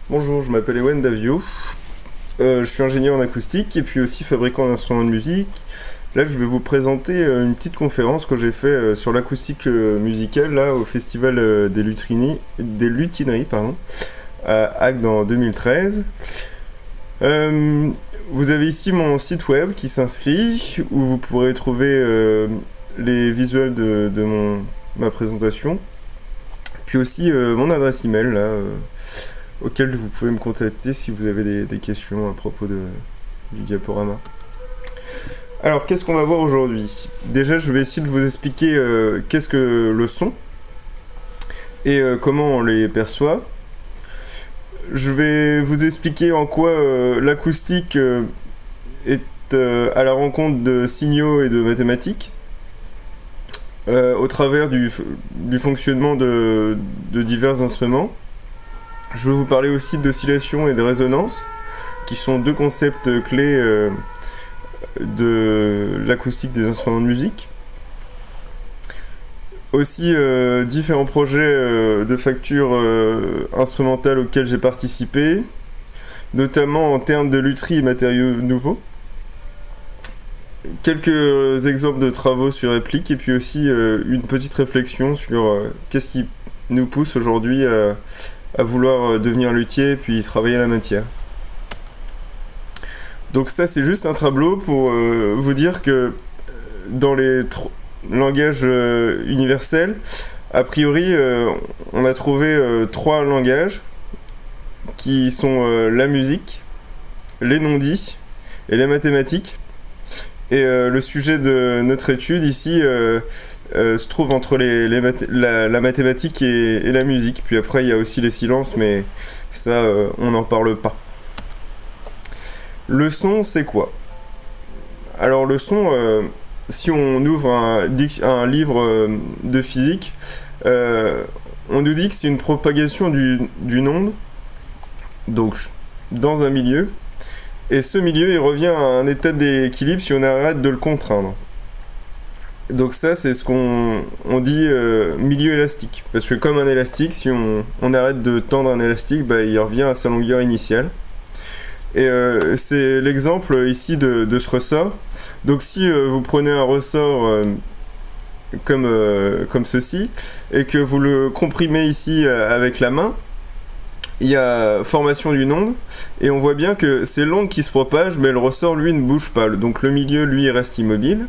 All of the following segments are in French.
Bonjour, je m'appelle Ewen Davio. Je suis ingénieur en acoustique et puis aussi fabricant d'instruments de musique. Là, je vais vous présenter une petite conférence que j'ai fait sur l'acoustique musicale là, au Festival des Lutineries à Agde en 2013. Vous avez ici mon site web qui s'inscrit, où vous pourrez trouver les visuels de ma présentation, puis aussi mon adresse email là, auquel vous pouvez me contacter si vous avez des questions à propos du diaporama. Alors, qu'est-ce qu'on va voir aujourd'hui? Déjà, je vais essayer de vous expliquer qu'est-ce que le son et comment on les perçoit. Je vais vous expliquer en quoi l'acoustique est à la rencontre de signaux et de mathématiques au travers du fonctionnement de divers instruments. Je vais vous parler aussi d'oscillation et de résonance, qui sont deux concepts clés de l'acoustique des instruments de musique. Aussi différents projets de factures instrumentales auxquels j'ai participé, notamment en termes de lutherie et matériaux nouveaux. Quelques exemples de travaux sur réplique et puis aussi une petite réflexion sur qu'est-ce qui nous pousse aujourd'hui à vouloir devenir luthier et puis travailler la matière. Donc ça, c'est juste un tableau pour vous dire que dans les langages universels, a priori on a trouvé trois langages qui sont la musique, les non-dits et les mathématiques. Et le sujet de notre étude ici se trouve entre la mathématique et la musique. Puis après il y a aussi les silences, mais ça on n'en parle pas. Le son, c'est quoi? Alors le son, si on ouvre un livre de physique, on nous dit que c'est une propagation d'une onde, donc dans un milieu, et ce milieu il revient à un état d'équilibre si on arrête de le contraindre. Donc ça, c'est ce qu'on dit milieu élastique, parce que comme un élastique, si on arrête de tendre un élastique, bah, il revient à sa longueur initiale. Et c'est l'exemple ici de ce ressort. Donc si vous prenez un ressort comme ceci, et que vous le comprimez ici avec la main, il y a formation d'une onde, et on voit bien que c'est l'onde qui se propage, mais le ressort, lui, ne bouge pas. Donc le milieu, lui, reste immobile.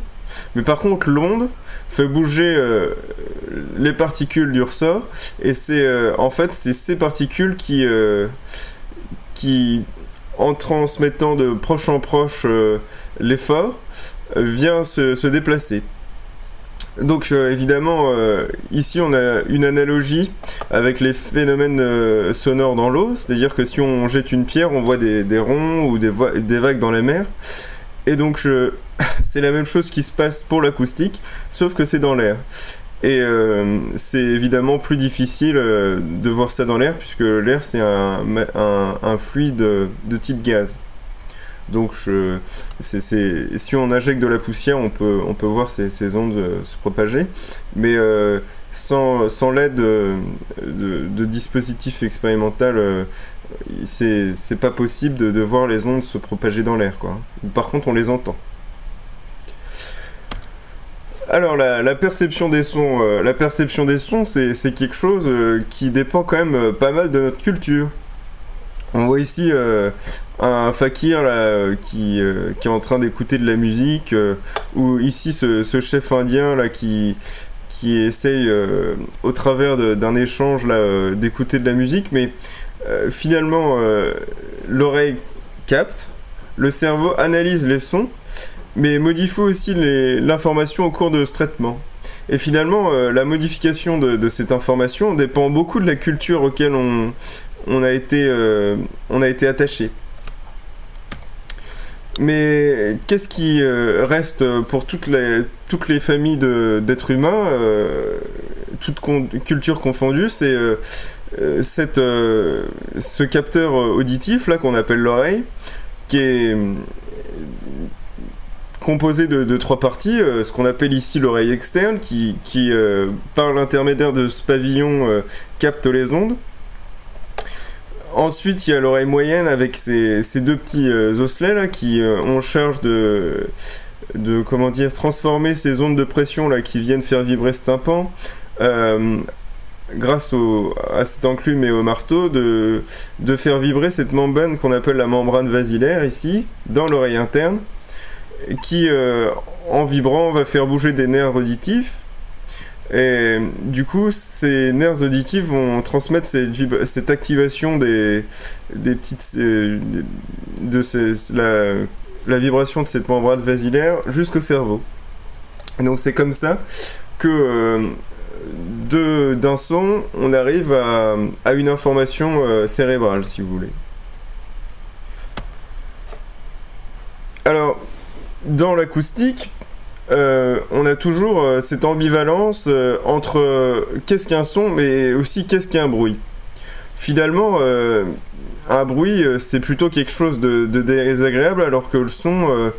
Mais par contre, l'onde fait bouger les particules du ressort, et c'est en fait, c'est ces particules qui en transmettant de proche en proche l'effort, vient se déplacer. Donc évidemment, ici on a une analogie avec les phénomènes sonores dans l'eau, c'est-à-dire que si on jette une pierre, on voit des ronds ou des vagues dans la mer. Et donc c'est la même chose qui se passe pour l'acoustique, sauf que c'est dans l'air. Et c'est évidemment plus difficile de voir ça dans l'air, puisque l'air c'est un fluide de type gaz. Donc si on injecte de la poussière, on peut voir ces ondes se propager, mais sans l'aide de dispositifs expérimentaux, c'est pas possible de voir les ondes se propager dans l'air, quoi. Par contre, on les entend. Alors la perception des sons, c'est quelque chose qui dépend quand même pas mal de notre culture. On voit ici un fakir là, qui est en train d'écouter de la musique, ou ici ce chef indien là qui essaye au travers d'un échange là d'écouter de la musique, mais finalement l'oreille capte, le cerveau analyse les sons, mais modifie aussi l'information au cours de ce traitement. Et finalement, la modification de cette information dépend beaucoup de la culture auquel on a été attaché. Mais qu'est-ce qui reste pour toutes les familles d'êtres humains, toutes cultures confondues, c'est ce capteur auditif là qu'on appelle l'oreille, qui est composé de trois parties, ce qu'on appelle ici l'oreille externe, qui par l'intermédiaire de ce pavillon capte les ondes. Ensuite, il y a l'oreille moyenne avec ces deux petits osselets là qui ont charge comment dire, transformer ces ondes de pression là qui viennent faire vibrer ce tympan grâce à cette enclume et au marteau de faire vibrer cette membrane qu'on appelle la membrane basilaire ici dans l'oreille interne qui en vibrant va faire bouger des nerfs auditifs. Et du coup, ces nerfs auditifs vont transmettre cette activation des petites la vibration de cette membrane basilaire jusqu'au cerveau. Et donc c'est comme ça que d'un son, on arrive à une information cérébrale, si vous voulez. Alors, dans l'acoustique, on a toujours cette ambivalence entre qu'est-ce qu'un son, mais aussi qu'est-ce qu'un bruit. Finalement, un bruit, c'est plutôt quelque chose de désagréable, alors que le son,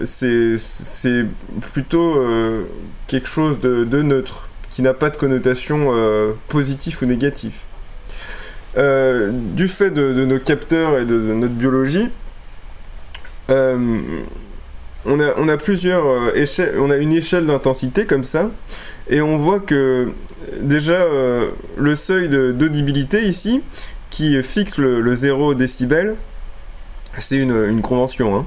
c'est plutôt quelque chose de neutre, qui n'a pas de connotation positive ou négative. Du fait de nos capteurs et de notre biologie, on a plusieurs échelles, on a une échelle d'intensité comme ça, et on voit que déjà le seuil d'audibilité ici, qui fixe le 0 décibel, c'est une convention,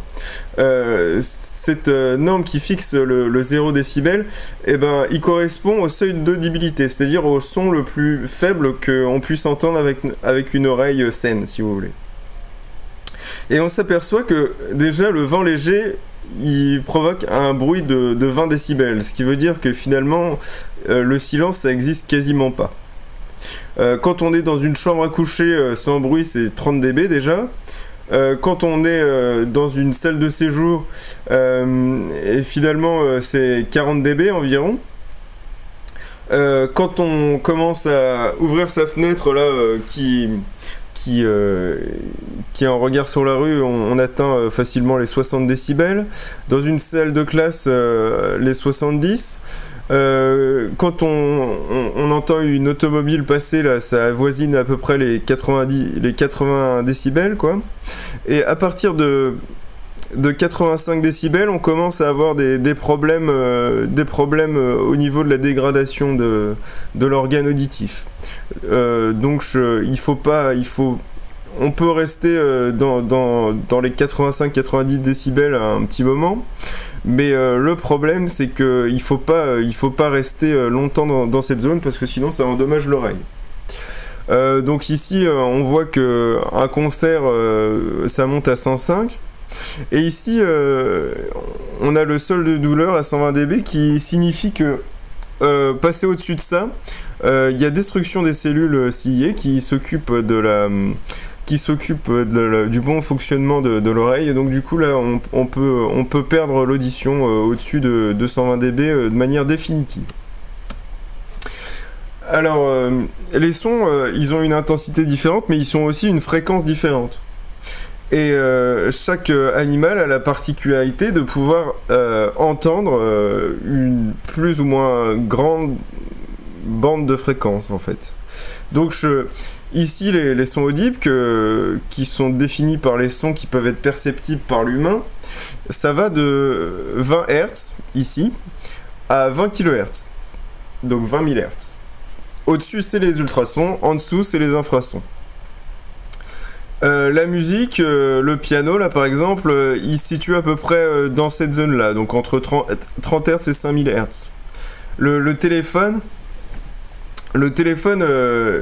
hein. Cette norme qui fixe le 0 décibel, eh ben, il correspond au seuil d'audibilité, c'est-à-dire au son le plus faible qu'on puisse entendre avec une oreille saine, si vous voulez. Et on s'aperçoit que déjà le vent léger, il provoque un bruit de 20 décibels, ce qui veut dire que finalement le silence ça existe quasiment pas. Quand on est dans une chambre à coucher sans bruit, c'est 30 dB déjà. Quand on est dans une salle de séjour, et finalement c'est 40 dB environ. Quand on commence à ouvrir sa fenêtre là, qui a un regard sur la rue, on atteint facilement les 60 décibels. Dans une salle de classe, les 70. Quand on entend une automobile passer, là, ça avoisine à peu près les 80 décibels, quoi. Et à partir de 85 décibels, on commence à avoir des problèmes au niveau de la dégradation de l'organe auditif. Donc on peut rester dans les 85-90 décibels à un petit moment, mais le problème c'est que il faut pas rester longtemps dans cette zone parce que sinon ça endommage l'oreille. Donc ici on voit que un concert ça monte à 105. Et ici, on a le seuil de douleur à 120 dB qui signifie que, passé au-dessus de ça, il y a destruction des cellules ciliées qui s'occupent du bon fonctionnement de l'oreille. Et donc du coup, là, on peut perdre l'audition au-dessus de 120 dB de manière définitive. Alors, les sons, ils ont une intensité différente, mais ils ont aussi une fréquence différente. Et chaque animal a la particularité de pouvoir entendre une plus ou moins grande bande de fréquences en fait. Donc ici les sons audibles qui sont définis par les sons qui peuvent être perceptibles par l'humain, ça va de 20 Hz ici à 20 kHz, donc 20 000 Hz. Au-dessus c'est les ultrasons, en dessous c'est les infrasons. La musique, le piano là par exemple, il se situe à peu près dans cette zone là, donc entre 30 Hz et 5000 Hz. Le téléphone,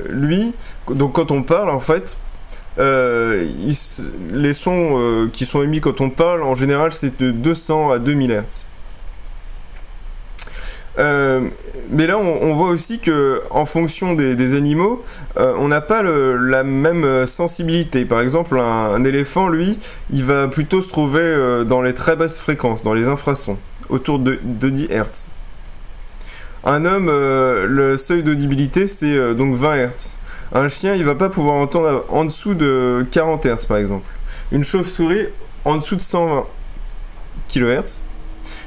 lui, donc quand on parle en fait, les sons qui sont émis quand on parle, en général c'est de 200 à 2000 Hz. Mais là on voit aussi que en fonction des animaux on n'a pas la même sensibilité. Par exemple un éléphant lui il va plutôt se trouver dans les très basses fréquences, dans les infrasons, autour de 10 Hz. Un homme le seuil d'audibilité c'est donc 20 Hz. Un chien il va pas pouvoir entendre en dessous de 40 Hz par exemple. Une chauve-souris en dessous de 120 kHz.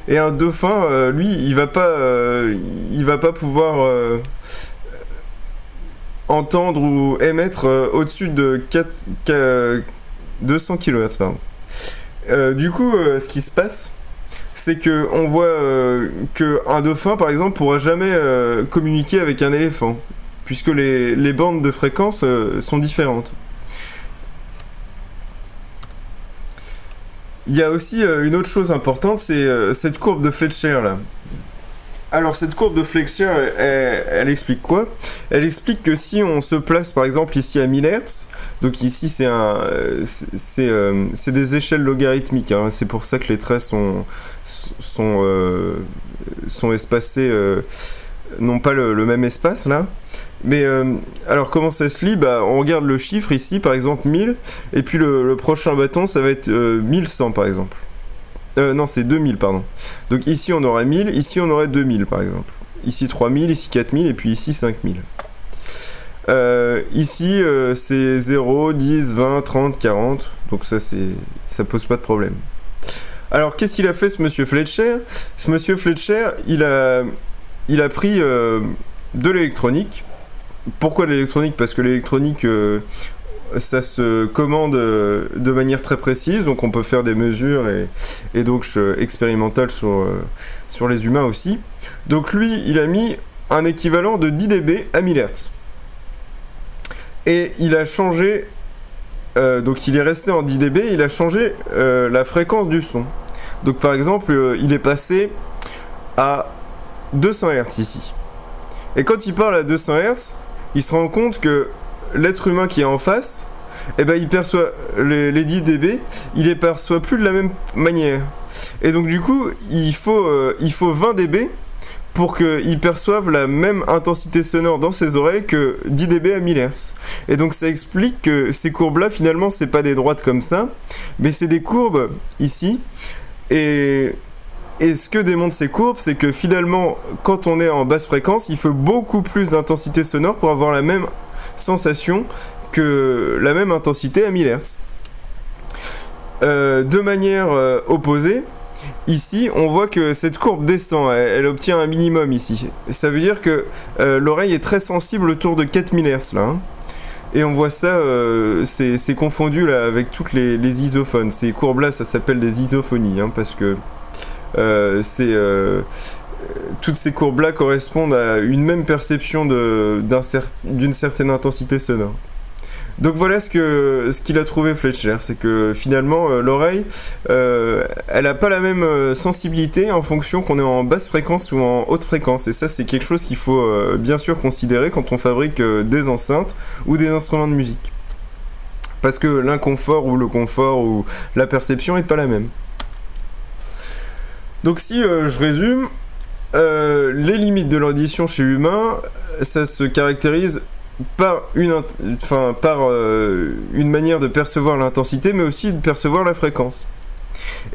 Et un dauphin, lui, il va pas pouvoir entendre ou émettre au-dessus de 200 kHz. Pardon. Du coup, ce qui se passe, c'est que on voit qu'un dauphin, par exemple, pourra jamais communiquer avec un éléphant, puisque les bandes de fréquence sont différentes. Il y a aussi une autre chose importante, c'est cette courbe de Fletcher là. Alors cette courbe de Fletcher, elle explique quoi? Elle explique que si on se place par exemple ici à 1000 Hz, donc ici c'est des échelles logarithmiques, hein, c'est pour ça que les traits sont espacés, n'ont pas le même espace là. Mais alors comment ça se lit? Bah, on regarde le chiffre ici par exemple 1000, et puis le prochain bâton ça va être 1100 par exemple. Non, c'est 2000, pardon. Donc ici on aurait 1000, ici on aurait 2000 par exemple. Ici 3000, ici 4000 et puis ici 5000. Ici c'est 0, 10, 20, 30, 40. Donc ça pose pas de problème. Alors qu'est-ce qu'il a fait ce monsieur Fletcher? Ce monsieur Fletcher, il a pris de l'électronique. Pourquoi l'électronique? Parce que l'électronique... ça se commande de manière très précise, donc on peut faire des mesures et donc expérimentales sur les humains aussi. Donc lui, il a mis un équivalent de 10 dB à 1000 Hz. Et il a changé, donc il est resté en 10 dB, il a changé la fréquence du son. Donc par exemple, il est passé à 200 Hz ici. Et quand il parle à 200 Hz, il se rend compte que l'être humain qui est en face, eh ben, il perçoit les 10 dB, il les perçoit plus de la même manière. Et donc du coup, il faut 20 dB pour qu'il perçoive la même intensité sonore dans ses oreilles que 10 dB à 1000 Hz. Et donc ça explique que ces courbes-là, finalement, c'est pas des droites comme ça, mais c'est des courbes ici. Et ce que démontrent ces courbes, c'est que finalement, quand on est en basse fréquence, il faut beaucoup plus d'intensité sonore pour avoir la même sensation que la même intensité à 1000 Hz. De manière opposée, ici, on voit que cette courbe descend, elle obtient un minimum ici. Ça veut dire que l'oreille est très sensible autour de 4000 Hz là. Hein. Et on voit ça, c'est confondu là avec toutes les isophones. Ces courbes-là, ça s'appelle des isophonies, hein, parce que toutes ces courbes-là correspondent à une même perception d'une certaine intensité sonore. Donc voilà ce qu'il a trouvé Fletcher, c'est que finalement l'oreille, elle n'a pas la même sensibilité en fonction qu'on est en basse fréquence ou en haute fréquence. Et ça, c'est quelque chose qu'il faut bien sûr considérer quand on fabrique des enceintes ou des instruments de musique. Parce que l'inconfort ou le confort ou la perception n'est pas la même. Donc si je résume, les limites de l'audition chez l'humain, ça se caractérise par une manière de percevoir l'intensité, mais aussi de percevoir la fréquence.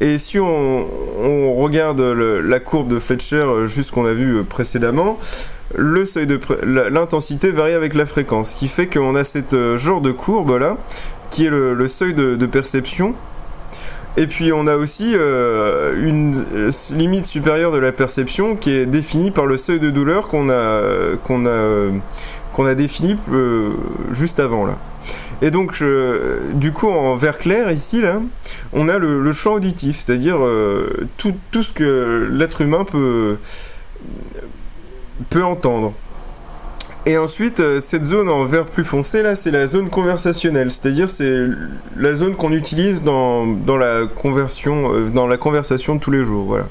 Et si on regarde la courbe de Fletcher, juste qu'on a vu précédemment, l'intensité varie avec la fréquence, ce qui fait qu'on a cette genre de courbe là, qui est le seuil de perception. Et puis on a aussi une limite supérieure de la perception qui est définie par le seuil de douleur qu'on a défini juste avant là. Et donc du coup en vert clair ici là, on a le champ auditif, c'est-à-dire tout ce que l'être humain peut entendre. Et ensuite, cette zone en vert plus foncé, là, c'est la zone conversationnelle, c'est-à-dire c'est la zone qu'on utilise dans la conversation de tous les jours, voilà.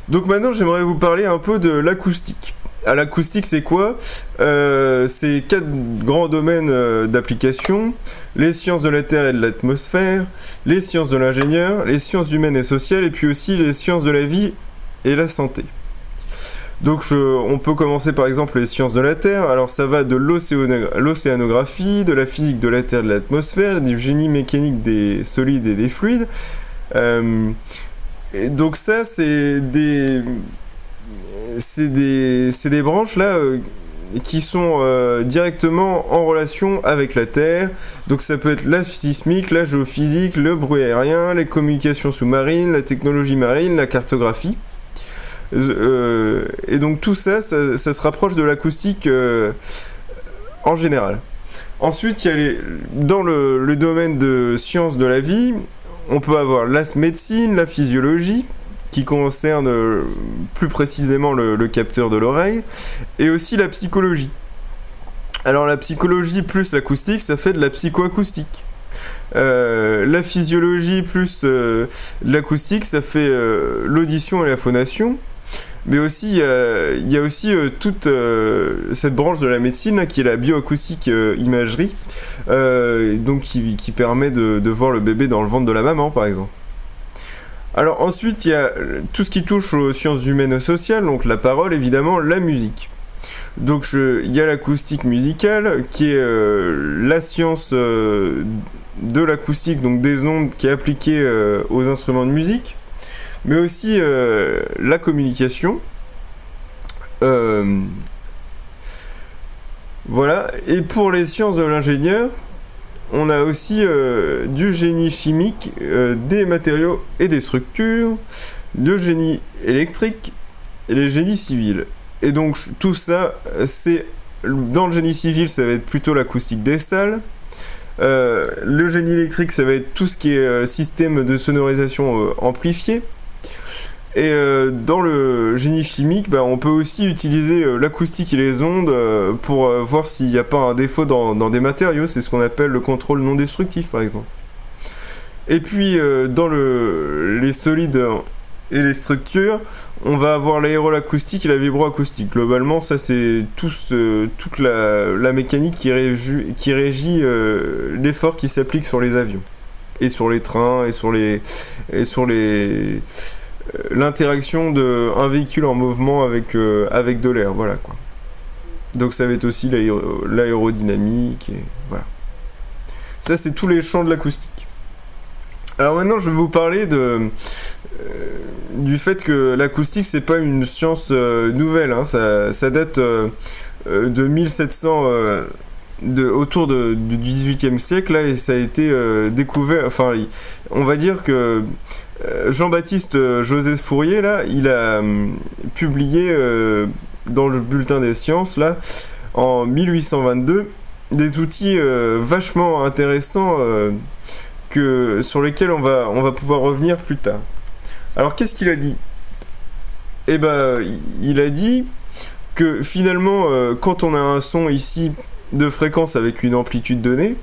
Donc maintenant, j'aimerais vous parler un peu de l'acoustique. L'acoustique, c'est quoi? C'est 4 grands domaines d'application: les sciences de la Terre et de l'atmosphère, les sciences de l'ingénieur, les sciences humaines et sociales, et puis aussi les sciences de la vie et la santé. Donc on peut commencer par exemple les sciences de la Terre. Alors ça va de l'océanographie, de la physique de la Terre et de l'atmosphère, du génie mécanique des solides et des fluides. Et donc ça c'est des branches là qui sont directement en relation avec la Terre. Donc ça peut être la sismique, la géophysique, le bruit aérien, les communications sous-marines, la technologie marine, la cartographie. Et donc tout ça, ça se rapproche de l'acoustique en général. Ensuite, il y a dans le domaine de sciences de la vie, on peut avoir la médecine, la physiologie, qui concerne plus précisément le capteur de l'oreille, et aussi la psychologie. Alors la psychologie plus l'acoustique, ça fait de la psychoacoustique. La physiologie plus l'acoustique, ça fait l'audition et la phonation. Mais aussi, il y a aussi toute cette branche de la médecine là, qui est la bioacoustique imagerie, donc qui permet de voir le bébé dans le ventre de la maman, par exemple. Alors ensuite, il y a tout ce qui touche aux sciences humaines et sociales, donc la parole, évidemment, la musique. Donc il y a l'acoustique musicale, qui est la science de l'acoustique, donc des ondes qui est appliquée aux instruments de musique, mais aussi la communication. Voilà. Et pour les sciences de l'ingénieur, on a aussi du génie chimique, des matériaux et des structures, le génie électrique et les génies civils. Et donc tout ça, c'est dans le génie civil, ça va être plutôt l'acoustique des salles. Le génie électrique, ça va être tout ce qui est système de sonorisation amplifié. Et dans le génie chimique, on peut aussi utiliser l'acoustique et les ondes pour voir s'il n'y a pas un défaut dans des matériaux. C'est ce qu'on appelle le contrôle non destructif, par exemple. Et puis, dans les solides et les structures, on va avoir l'aéroacoustique et la vibroacoustique. Globalement, ça, c'est toute la mécanique qui régit l'effort qui s'applique sur les avions. Et sur les trains, et sur l'interaction d'un véhicule en mouvement avec de l'air, voilà quoi. Donc ça va être aussi l'aérodynamique, et voilà. Ça, c'est tous les champs de l'acoustique. Alors maintenant, je vais vous parler du fait que l'acoustique, c'est pas une science nouvelle, hein. Ça date de 1700, autour du XVIIIe siècle, là, et ça a été découvert, enfin, on va dire que Jean-Baptiste Joseph Fourier, là, il a publié dans le bulletin des sciences, là, en 1822, des outils vachement intéressants sur lesquels on va pouvoir revenir plus tard. Alors, qu'est-ce qu'il a dit? Eh ben, il a dit que finalement, quand on a un son ici de fréquence avec une amplitude donnée,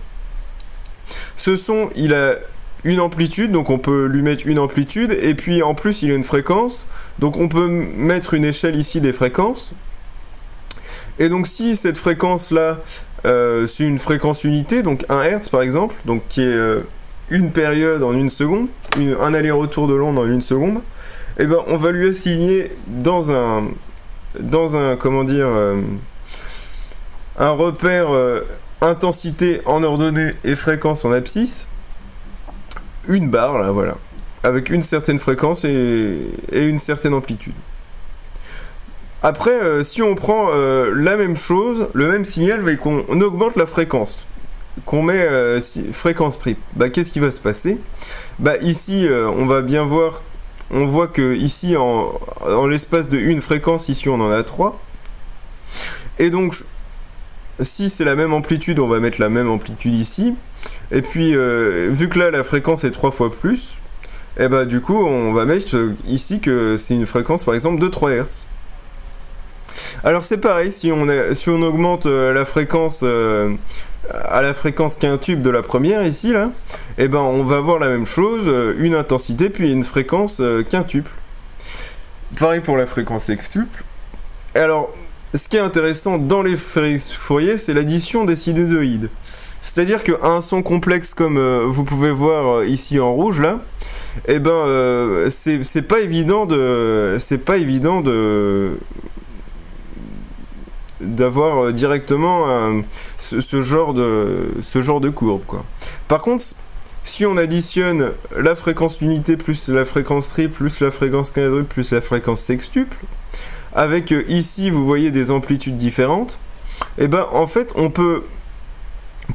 ce son, il a une amplitude, donc on peut lui mettre une amplitude, et puis en plus il a une fréquence, donc on peut mettre une échelle ici des fréquences. Et donc si cette fréquence là, c'est une fréquence unité, donc 1 Hz par exemple, donc qui est une période en une seconde, un aller-retour de l'onde en une seconde, et ben on va lui assigner dans un comment dire, un repère intensité en ordonnée et fréquence en abscisse, une barre là, voilà, avec une certaine fréquence et une certaine amplitude. Après, si on prend la même chose, le même signal, mais qu'on augmente la fréquence, qu'on met fréquence triple, qu'est-ce qui va se passer? Ici, on va bien voir, on voit que ici, en l'espace de une fréquence, ici on en a 3. Et donc, si c'est la même amplitude, on va mettre la même amplitude ici. Et puis, vu que là, la fréquence est 3 fois plus, et du coup, on va mettre ici que c'est une fréquence, par exemple, de 3 Hz. Alors, c'est pareil, si on augmente la fréquence à la fréquence quintuple de la première, ici, là, on va avoir la même chose, une intensité, puis une fréquence quintuple. Pareil pour la fréquence sextuple. Alors, ce qui est intéressant dans les Fourier, c'est l'addition des sinusoïdes. C'est-à-dire qu'un son complexe comme vous pouvez voir ici en rouge là, c'est pas évident d'avoir directement ce genre de courbe quoi. Par contre, si on additionne la fréquence unité plus la fréquence triple plus la fréquence quadruple plus la fréquence sextuple, avec ici vous voyez des amplitudes différentes, en fait on peut,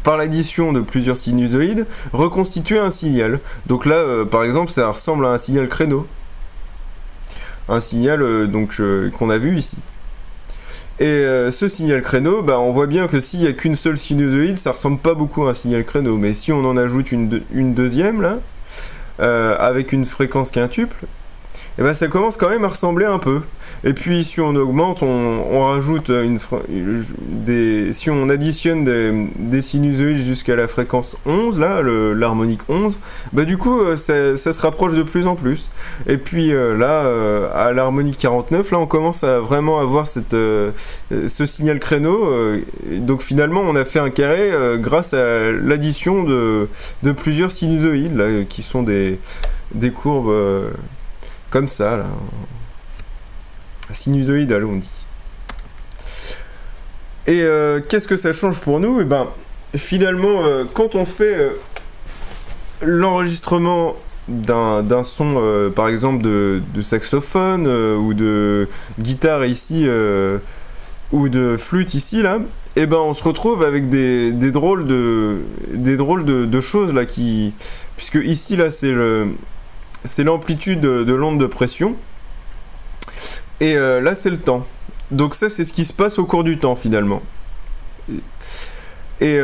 par l'addition de plusieurs sinusoïdes, reconstituer un signal. Donc là, par exemple, ça ressemble à un signal créneau. un signal qu'on a vu ici. Et ce signal créneau, bah, on voit bien que s'il n'y a qu'une seule sinusoïde, ça ressemble pas beaucoup à un signal créneau. Mais si on en ajoute une deuxième, là, avec une fréquence quintuple, et ben ça commence quand même à ressembler un peu. Et puis si on augmente, on rajoute si on additionne des sinusoïdes jusqu'à la fréquence 11, là, l'harmonique 11, bah du coup ça se rapproche de plus en plus. Et puis là, à l'harmonique 49, là on commence à vraiment avoir ce signal créneau. Donc finalement on a fait un carré grâce à l'addition de plusieurs sinusoïdes, là, qui sont des courbes... comme ça, là. Sinusoïdal, on dit. Et qu'est-ce que ça change pour nous? Et ben, finalement, quand on fait l'enregistrement d'un son, par exemple, de saxophone ou de guitare ici, ou de flûte ici, là, et ben on se retrouve avec des drôles de choses, là, puisque ici, là, c'est l'amplitude de l'onde de pression, et là c'est le temps. Donc ça c'est ce qui se passe au cours du temps finalement. Et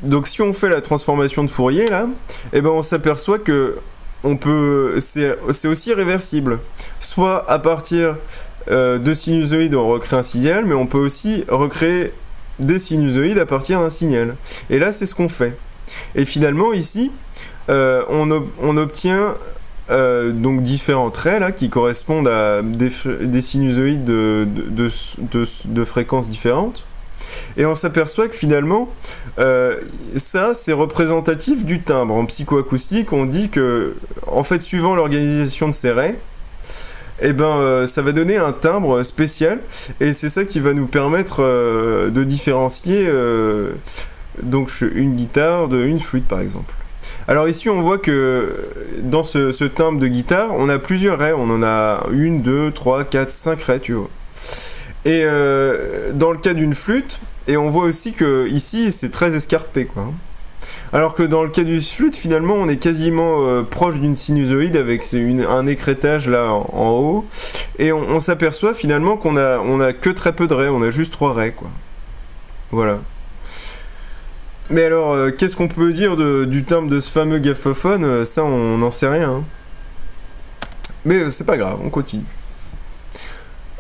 donc si on fait la transformation de Fourier là, et ben on s'aperçoit que c'est aussi réversible. Soit à partir de sinusoïdes on recrée un signal, mais on peut aussi recréer des sinusoïdes à partir d'un signal. Et là c'est ce qu'on fait. Et finalement ici on obtient donc différents traits là qui correspondent à des sinusoïdes de fréquences différentes, et on s'aperçoit que finalement ça c'est représentatif du timbre. En psychoacoustique on dit que en fait suivant l'organisation de ces raies, et ben ça va donner un timbre spécial, et c'est ça qui va nous permettre de différencier donc une guitare d'une flûte par exemple. Alors ici on voit que dans ce timbre de guitare on a plusieurs raies, on en a 1, 2, 3, 4, 5 raies, tu vois. Et dans le cas d'une flûte, et on voit aussi que ici c'est très escarpé quoi. Alors que dans le cas d'une flûte finalement on est quasiment proche d'une sinusoïde avec un écrêtage là en haut, et on s'aperçoit finalement qu'on a que très peu de raies, on a juste 3 raies quoi. Voilà. Mais alors, qu'est-ce qu'on peut dire du timbre de ce fameux gaffophone? Ça, on n'en sait rien. Hein. Mais c'est pas grave, on continue.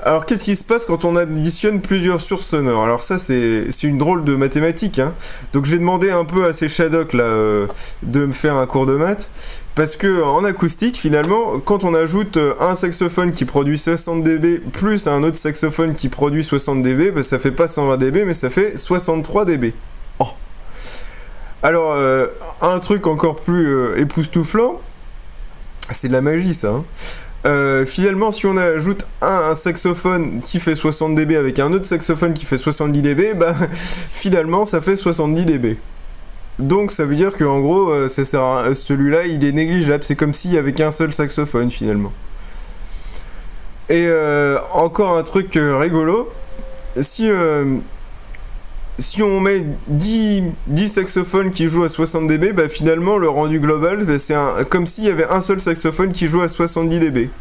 Alors, qu'est-ce qui se passe quand on additionne plusieurs sources sonores? Alors ça, c'est une drôle de mathématique. Hein. Donc j'ai demandé un peu à ces Shadok là, de me faire un cours de maths. Parce que en acoustique, finalement, quand on ajoute un saxophone qui produit 60 dB plus un autre saxophone qui produit 60 dB, bah, ça fait pas 120 dB, mais ça fait 63 dB. Oh. Alors, un truc encore plus époustouflant, c'est de la magie ça. Hein. Finalement, si on ajoute un saxophone qui fait 60 dB avec un autre saxophone qui fait 70 dB, bah finalement ça fait 70 dB. Donc ça veut dire qu'en gros, celui-là il est négligeable, c'est comme s'il y avait qu'un seul saxophone finalement. Et encore un truc rigolo, si on met 10 saxophones qui jouent à 60 dB, bah finalement le rendu global, bah, c'est comme s'il y avait un seul saxophone qui joue à 70 dB.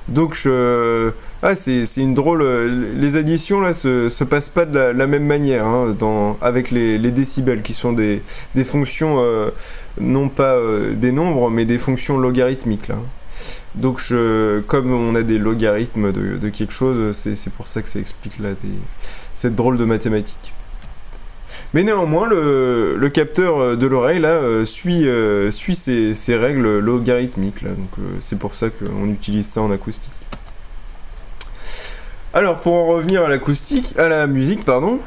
Donc c'est une drôle... Les additions là se passent pas de la même manière hein, avec les décibels qui sont des fonctions, non pas des nombres, mais des fonctions logarithmiques là. Donc comme on a des logarithmes de quelque chose, c'est pour ça que ça explique là cette drôle de mathématiques. Mais néanmoins, le capteur de l'oreille là suit ces règles logarithmiques là, donc c'est pour ça qu'on utilise ça en acoustique. Alors pour en revenir à la musique, pardon,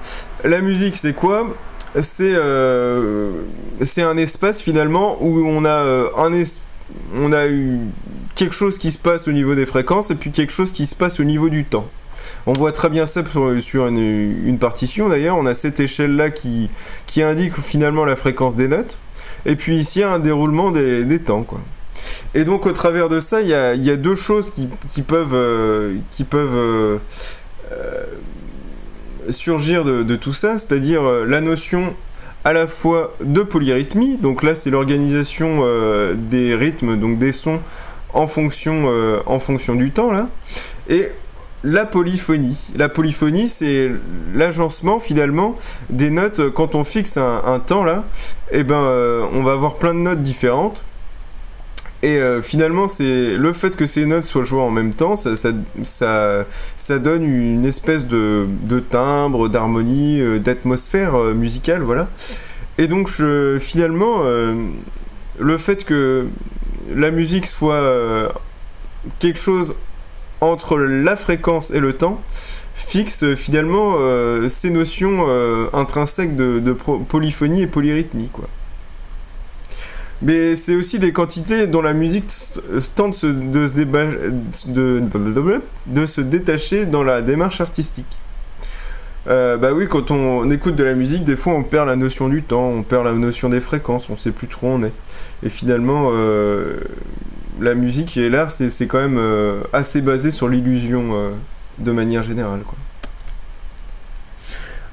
la musique c'est quoi? C'est un espace finalement où on a eu quelque chose qui se passe au niveau des fréquences et puis quelque chose qui se passe au niveau du temps. On voit très bien ça sur une partition d'ailleurs, on a cette échelle là qui indique finalement la fréquence des notes, et puis ici un déroulement des temps quoi. Et donc au travers de ça, il y a deux choses qui peuvent surgir de tout ça, c'est-à-dire la notion à la fois de polyrythmie, donc là c'est l'organisation des rythmes, donc des sons en fonction du temps là. Et la polyphonie. La polyphonie, c'est l'agencement finalement des notes. Quand on fixe un temps là, et on va avoir plein de notes différentes. Et finalement, c'est le fait que ces notes soient jouées en même temps, ça donne une espèce de timbre, d'harmonie, d'atmosphère musicale, voilà. Et donc finalement, le fait que la musique soit quelque chose entre la fréquence et le temps fixe finalement ces notions intrinsèques de polyphonie et polyrythmie, quoi. Mais c'est aussi des quantités dont la musique tente de se détacher dans la démarche artistique. Oui, quand on écoute de la musique, des fois on perd la notion du temps, on perd la notion des fréquences, on sait plus trop où on est. Et finalement, la musique et l'art, c'est quand même assez basé sur l'illusion de manière générale, quoi.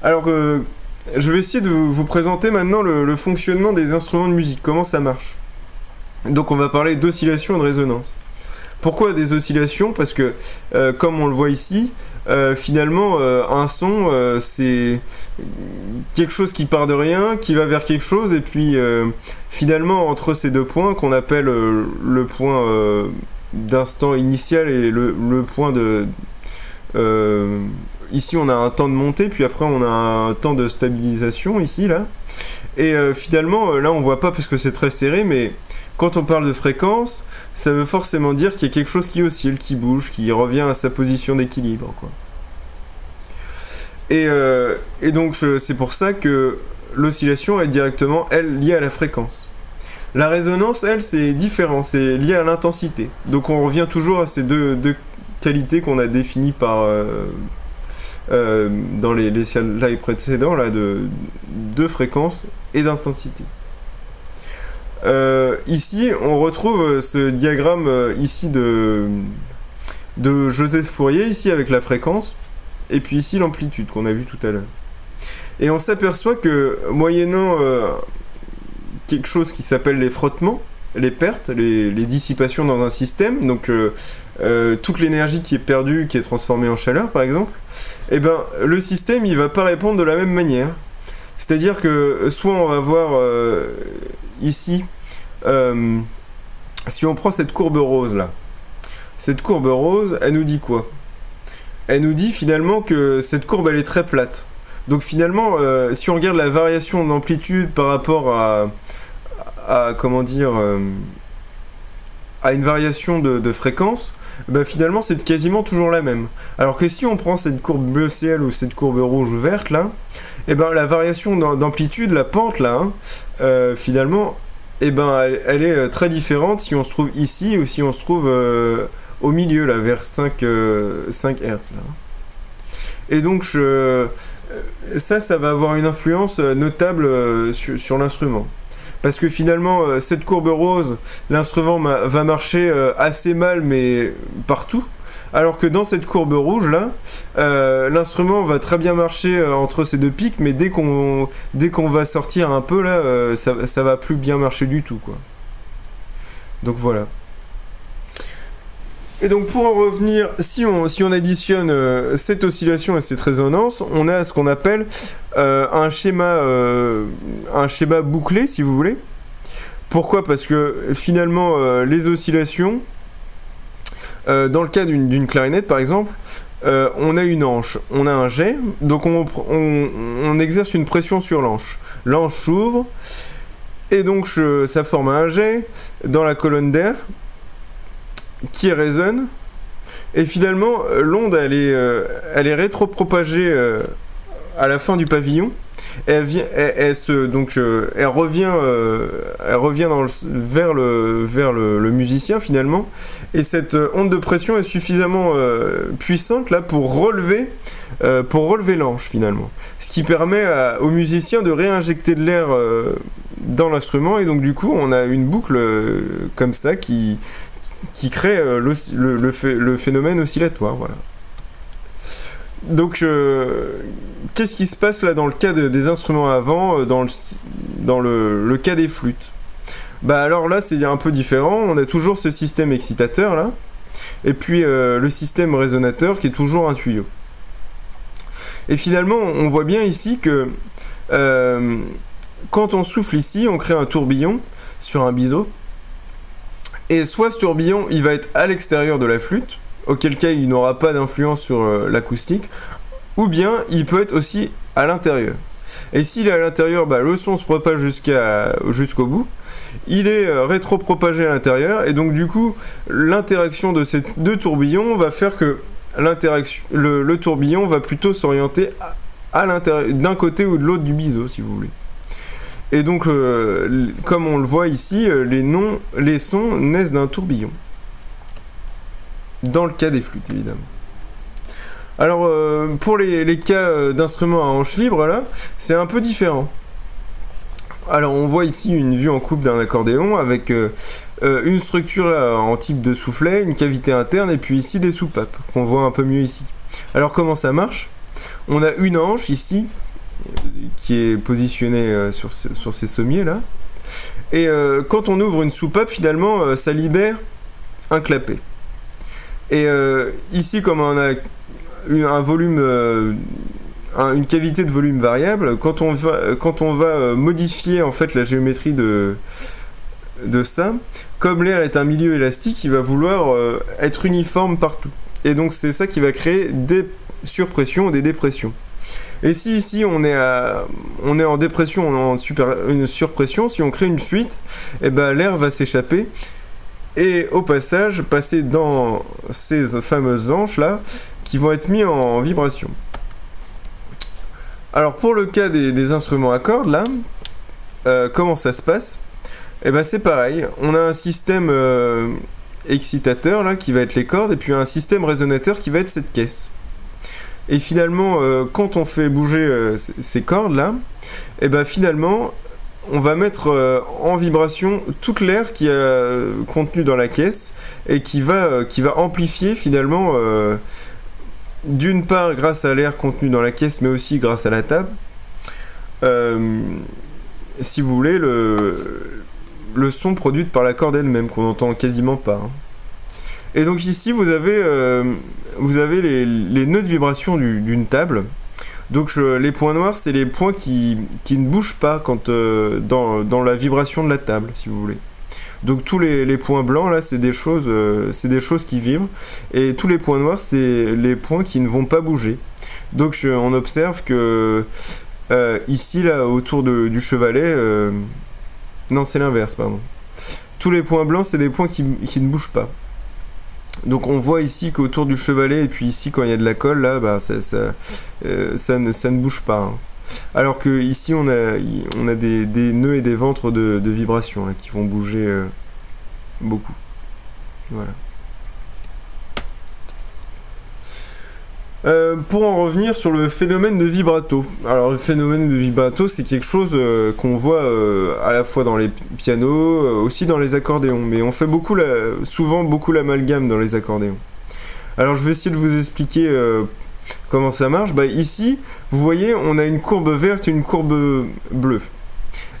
Alors, je vais essayer de vous présenter maintenant le fonctionnement des instruments de musique, comment ça marche. Donc on va parler d'oscillation et de résonance. Pourquoi des oscillations? Parce que, comme on le voit ici, finalement, un son, c'est quelque chose qui part de rien, qui va vers quelque chose, et puis finalement, entre ces deux points, qu'on appelle le point d'instant initial et le point de... ici on a un temps de montée, puis après on a un temps de stabilisation ici là. Et finalement là on voit pas parce que c'est très serré, mais quand on parle de fréquence, ça veut forcément dire qu'il y a quelque chose qui oscille, qui bouge, qui revient à sa position d'équilibre, quoi. Et donc c'est pour ça que l'oscillation est directement, elle, liée à la fréquence. La résonance, elle, c'est différent, c'est lié à l'intensité. Donc on revient toujours à ces deux qualités qu'on a définies par... dans les slides précédents là, de fréquence et d'intensité. Ici on retrouve ce diagramme ici de Joseph Fourier, ici avec la fréquence, et puis ici l'amplitude qu'on a vu tout à l'heure. Et on s'aperçoit que moyennant quelque chose qui s'appelle les frottements, les pertes, les dissipations dans un système, donc toute l'énergie qui est perdue, qui est transformée en chaleur par exemple, et le système il va pas répondre de la même manière. C'est-à-dire que soit on va voir ici, si on prend cette courbe rose là, cette courbe rose, elle nous dit quoi? Elle nous dit finalement que cette courbe elle est très plate. Donc finalement, si on regarde la variation d'amplitude par rapport à comment dire, à une variation de fréquence, finalement c'est quasiment toujours la même. Alors que si on prend cette courbe bleu ciel ou cette courbe rouge ou verte là, la variation d'amplitude, la pente là, finalement, elle est très différente si on se trouve ici ou si on se trouve au milieu là, vers 5 Hz là. Et donc ça va avoir une influence notable sur l'instrument. Parce que finalement, cette courbe rose, l'instrument va marcher assez mal, mais partout. Alors que dans cette courbe rouge, là, l'instrument va très bien marcher entre ces deux pics, mais dès qu'on va sortir un peu, là, ça va plus bien marcher du tout, quoi. Donc voilà. Et donc pour en revenir, si on additionne cette oscillation et cette résonance, on a ce qu'on appelle un schéma bouclé, si vous voulez. Pourquoi? Parce que finalement, les oscillations, dans le cas d'une clarinette par exemple, on a une anche, on a un jet, donc on exerce une pression sur l'anche. L'anche s'ouvre, et donc ça forme un jet dans la colonne d'air, qui résonne, et finalement l'onde elle est rétropropagée à la fin du pavillon, et elle revient vers le musicien finalement, et cette onde de pression est suffisamment puissante là pour relever l'anche finalement, ce qui permet au musicien de réinjecter de l'air dans l'instrument, et donc du coup on a une boucle comme ça qui crée le phénomène oscillatoire, voilà. Donc, qu'est-ce qui se passe là dans le cas des instruments à vent, dans le cas des flûtes? Bah alors là c'est un peu différent, on a toujours ce système excitateur là, et puis le système résonateur qui est toujours un tuyau. Et finalement on voit bien ici que quand on souffle ici, on crée un tourbillon sur un biseau, et soit ce tourbillon il va être à l'extérieur de la flûte, auquel cas il n'aura pas d'influence sur l'acoustique, ou bien il peut être aussi à l'intérieur. Et s'il est à l'intérieur, bah, le son se propage jusqu'au bout, il est rétro-propagé à l'intérieur, et donc du coup l'interaction de ces deux tourbillons va faire que le tourbillon va plutôt s'orienter à l'intérieur, d'un côté ou de l'autre du biseau si vous voulez. Et donc comme on le voit ici, les sons naissent d'un tourbillon. Dans le cas des flûtes évidemment. Alors pour les cas d'instruments à hanche libre là, c'est un peu différent. Alors on voit ici une vue en coupe d'un accordéon avec une structure là, en type de soufflet, une cavité interne et puis ici des soupapes qu'on voit un peu mieux ici. Alors comment ça marche? On a une hanche ici qui est positionnée sur ces sommiers là, et quand on ouvre une soupape finalement ça libère un clapet. Et ici comme on a un volume, une cavité de volume variable, quand on va modifier en fait la géométrie de ça, comme l'air est un milieu élastique, il va vouloir être uniforme partout. Et donc c'est ça qui va créer des surpressions ou des dépressions. Et si ici on est en dépression, on est en une surpression, si on crée une fuite, et ben l'air va s'échapper et au passage passer dans ces fameuses hanches là qui vont être mis en vibration. Alors pour le cas des instruments à cordes là, comment ça se passe? Et ben c'est pareil, on a un système excitateur là qui va être les cordes et puis un système résonateur qui va être cette caisse. Et finalement quand on fait bouger ces cordes là, et ben finalement on va mettre en vibration toute l'air qui est contenu dans la caisse et qui va amplifier finalement d'une part grâce à l'air contenu dans la caisse mais aussi grâce à la table si vous voulez le son produit par la corde elle-même qu'on n'entend quasiment pas hein. Et donc ici vous avez les nœuds de vibration d'une table. Donc les points noirs c'est les points qui ne bougent pas quand, dans la vibration de la table si vous voulez. Donc tous les points blancs là c'est des choses qui vibrent, et tous les points noirs c'est les points qui ne vont pas bouger. Donc on observe que ici là autour du chevalet, non c'est l'inverse pardon. Tous les points blancs c'est des points qui ne bougent pas. Donc on voit ici qu'autour du chevalet et puis ici quand il y a de la colle là, bah, ça ne bouge pas. Hein. Alors que ici on a des nœuds et des ventres de vibration là, qui vont bouger beaucoup. Voilà. Pour en revenir sur le phénomène de vibrato. Alors le phénomène de vibrato c'est quelque chose qu'on voit à la fois dans les pianos, aussi dans les accordéons, mais on fait souvent beaucoup l'amalgame dans les accordéons. Alors je vais essayer de vous expliquer comment ça marche. Bah, ici vous voyez on a une courbe verte et une courbe bleue.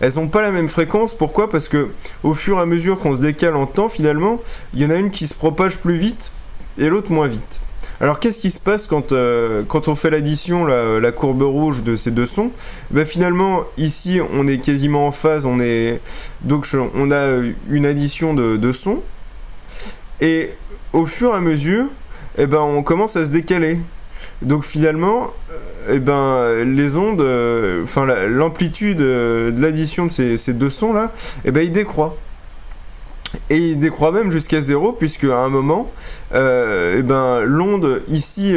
Elles n'ont pas la même fréquence, pourquoi? Parce que au fur et à mesure qu'on se décale en temps finalement, il y en a une qui se propage plus vite et l'autre moins vite. Alors qu'est-ce qui se passe quand on fait l'addition, la courbe rouge de ces deux sons? Ben, finalement ici on est quasiment en phase, donc on a une addition de sons, et au fur et à mesure eh ben, on commence à se décaler. Donc finalement eh ben, les ondes, l'amplitude de l'addition de ces deux sons là, eh ben, il décroît. Et il décroît même jusqu'à 0, puisque à un moment, eh ben, l'onde ici,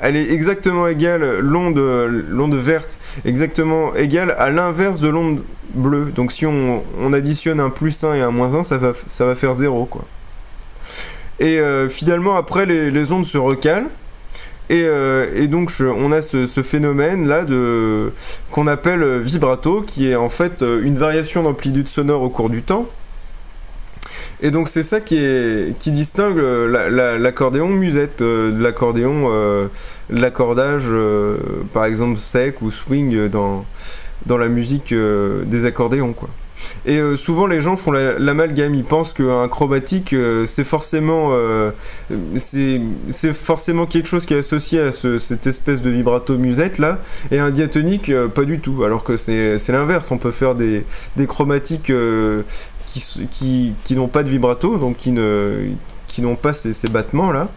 elle est exactement égale, l'onde verte, exactement égale à l'inverse de l'onde bleue. Donc si on additionne un +1 et un -1, ça va faire 0, quoi. Et finalement, après, les ondes se recalent. Et donc on a ce phénomène là qu'on appelle vibrato, qui est en fait une variation d'amplitude sonore au cours du temps. Et donc c'est ça qui distingue l'accordéon musette de l'accordéon, l'accordage par exemple sec ou swing dans la musique des accordéons, quoi. Et souvent les gens font l'amalgame, ils pensent qu'un chromatique c'est forcément quelque chose qui est associé à cette espèce de vibrato musette là, et un diatonique pas du tout, alors que c'est l'inverse. On peut faire des chromatiques qui n'ont pas de vibrato, donc qui n'ont pas ces battements là,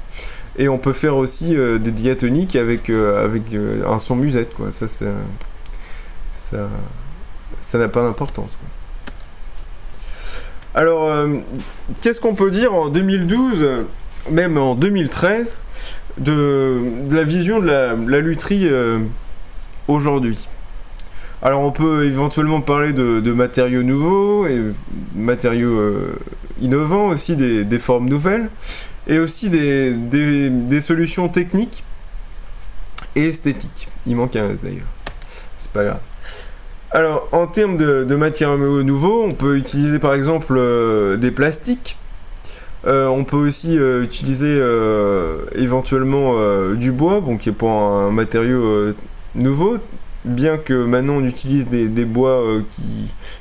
et on peut faire aussi des diatoniques avec un son musette, quoi. Ça n'a pas d'importance, quoi. Alors, qu'est-ce qu'on peut dire en 2012, même en 2013, de la vision de la lutherie aujourd'hui? Alors, on peut éventuellement parler de matériaux nouveaux, et matériaux innovants aussi, des formes nouvelles, et aussi des solutions techniques et esthétiques. Il manque un S d'ailleurs, c'est pas grave. Alors, en termes de matériaux nouveaux, on peut utiliser par exemple des plastiques. On peut aussi utiliser éventuellement du bois, bon, qui est pas un matériau nouveau, bien que maintenant on utilise des bois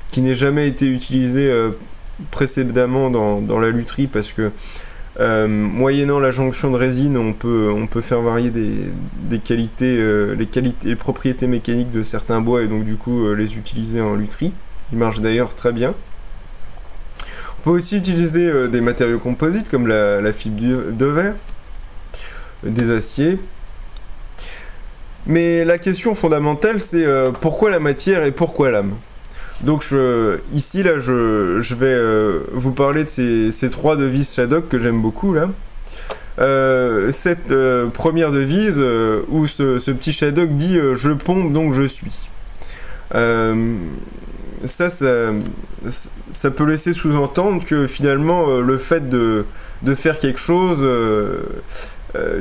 qui n'aient jamais été utilisés précédemment dans la lutherie, parce que moyennant la jonction de résine, on peut faire varier les propriétés mécaniques de certains bois, et donc du coup les utiliser en lutherie. Ils marchent d'ailleurs très bien. On peut aussi utiliser des matériaux composites comme la fibre de verre, des aciers. Mais la question fondamentale, c'est pourquoi la matière et pourquoi l'âme? Donc ici, là, je vais vous parler de ces trois devises Shadok que j'aime beaucoup, là. Cette première devise, où ce petit Shadok dit « Je pompe, donc je suis ». Ça peut laisser sous-entendre que finalement, le fait de faire quelque chose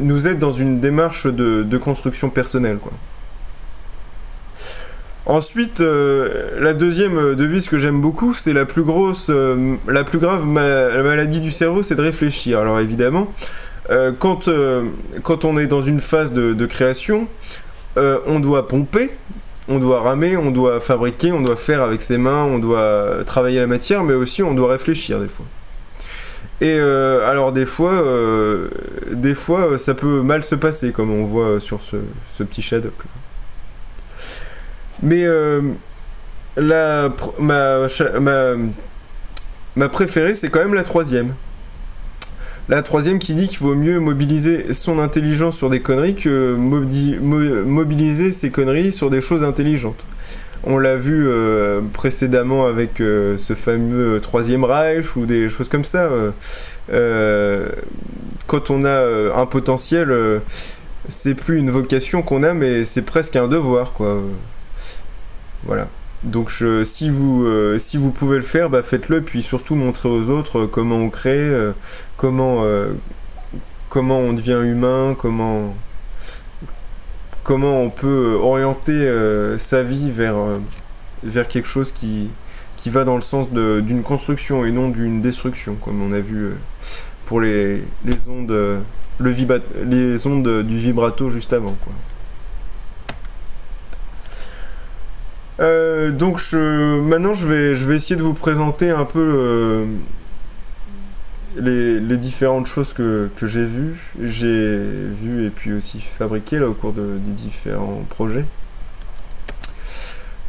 nous aide dans une démarche de construction personnelle, quoi. Ensuite, la deuxième devise que j'aime beaucoup, c'est la plus grave maladie du cerveau, c'est de réfléchir. Alors évidemment, quand on est dans une phase de création, on doit pomper, on doit ramer, on doit fabriquer, on doit faire avec ses mains, on doit travailler la matière, mais aussi on doit réfléchir des fois. Et alors des fois, ça peut mal se passer, comme on voit sur ce petit Shadok. Mais ma préférée, c'est quand même la troisième. La troisième qui dit qu'il vaut mieux mobiliser son intelligence sur des conneries que mobiliser ses conneries sur des choses intelligentes. On l'a vu précédemment avec ce fameux Troisième Reich ou des choses comme ça. Quand on a un potentiel, c'est plus une vocation qu'on a, mais c'est presque un devoir, quoi. Voilà. Donc si vous pouvez le faire, bah faites-le, puis surtout montrez aux autres comment on crée, comment on devient humain, comment on peut orienter sa vie vers quelque chose qui va dans le sens d'une construction et non d'une destruction, comme on a vu pour les ondes du vibrato juste avant, quoi. Donc maintenant je vais essayer de vous présenter un peu les différentes choses que j'ai vues et puis aussi fabriquées là au cours des différents projets.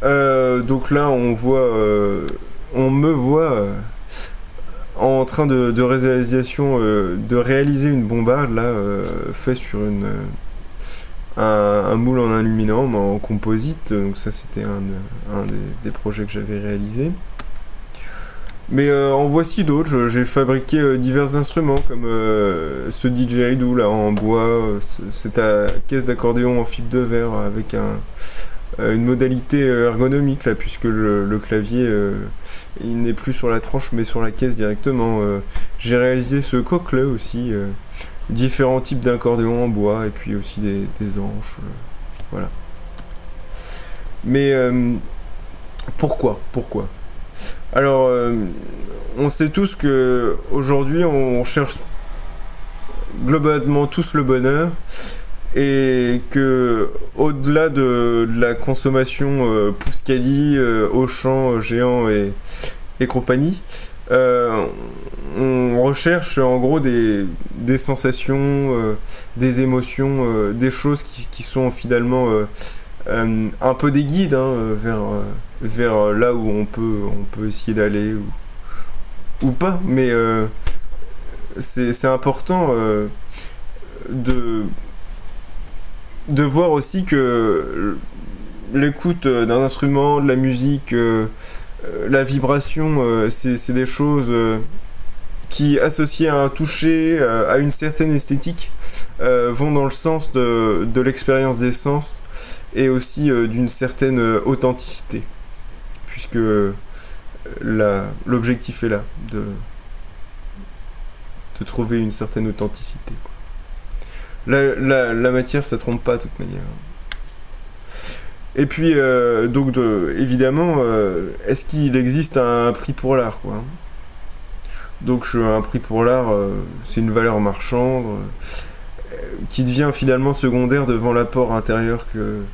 Donc là on me voit en train de réaliser une bombarde là, fait sur un moule en aluminium en composite. Donc ça c'était un des projets que j'avais réalisé. Mais en voici d'autres. J'ai fabriqué divers instruments comme ce didgeridoo là en bois, c'est à caisse d'accordéon en fibre de verre avec une modalité ergonomique là, puisque le clavier il n'est plus sur la tranche mais sur la caisse directement. J'ai réalisé ce coq-là aussi, différents types d'accordéons en bois et puis aussi des anches, voilà. Mais pourquoi alors on sait tous que aujourd'hui on cherche globalement tous le bonheur, et que au-delà de la consommation Pouskali, Auchan, Géant et compagnie, on recherche en gros des sensations, des émotions, des choses qui sont finalement un peu des guides hein, vers là où on peut essayer d'aller ou pas, mais c'est important de voir aussi que l'écoute d'un instrument, de la musique, la vibration, c'est des choses qui, associées à un toucher, à une certaine esthétique, vont dans le sens de l'expérience des sens et aussi d'une certaine authenticité, puisque l'objectif est là, de trouver une certaine authenticité, quoi. La matière, ça trompe pas de toute manière. Et puis, donc, évidemment, est-ce qu'il existe un prix pour l'art, quoi. Donc, un prix pour l'art, c'est une valeur marchande qui devient finalement secondaire devant l'apport intérieur que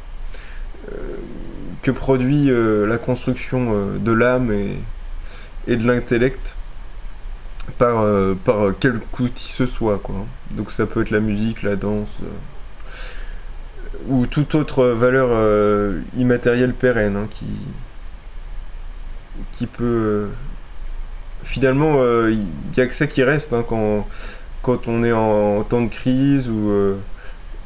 produit la construction de l'âme et de l'intellect par quelque outil ce soit, quoi. Donc ça peut être la musique, la danse, ou toute autre valeur immatérielle pérenne hein, qui peut... finalement, il n'y a que ça qui reste hein, quand on est en temps de crise, où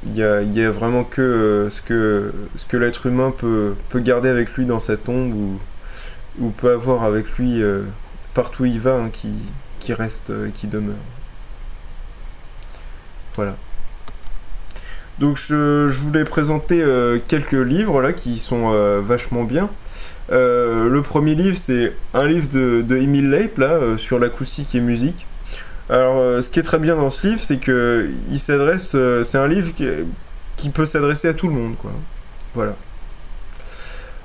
il y a vraiment que ce que l'être humain peut garder avec lui dans sa tombe, ou peut avoir avec lui partout où il va, hein, qui reste et qui demeure. Voilà. Donc je voulais présenter quelques livres là qui sont vachement bien. Le premier livre, c'est un livre de Emile Leip là sur l'acoustique et musique. Alors ce qui est très bien dans ce livre, c'est que il s'adresse, c'est un livre qui peut s'adresser à tout le monde, quoi. Voilà.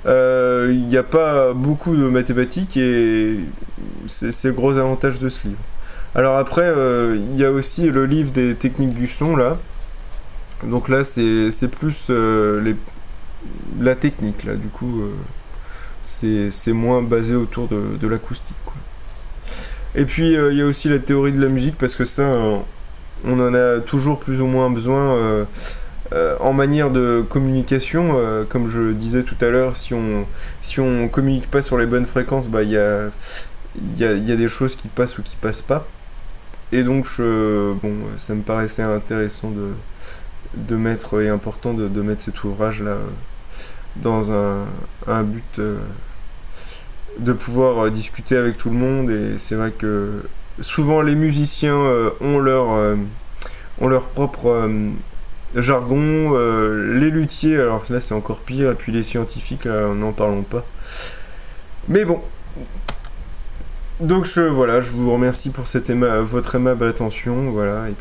Il n'y a pas beaucoup de mathématiques et c'est le gros avantage de ce livre. Alors après, il y a aussi le livre des techniques du son là. Donc là, c'est plus la technique là. Du coup, c'est moins basé autour de l'acoustique, quoi. Et puis il y a aussi la théorie de la musique, parce que ça, on en a toujours plus ou moins besoin en manière de communication. Comme je disais tout à l'heure, si on communique pas sur les bonnes fréquences, bah il y a des choses qui passent ou qui passent pas. Et donc bon, ça me paraissait intéressant de mettre, et important de mettre cet ouvrage là dans un but de pouvoir discuter avec tout le monde. Et c'est vrai que souvent les musiciens ont leur propre jargon, les luthiers, alors là c'est encore pire, et puis les scientifiques, n'en parlons pas. Mais bon, donc voilà, je vous remercie pour votre aimable attention, voilà, et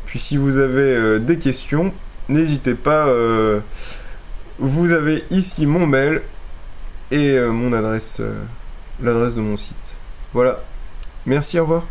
puis si vous avez des questions, n'hésitez pas, vous avez ici mon mail et mon adresse, l'adresse de mon site. Voilà, merci, au revoir.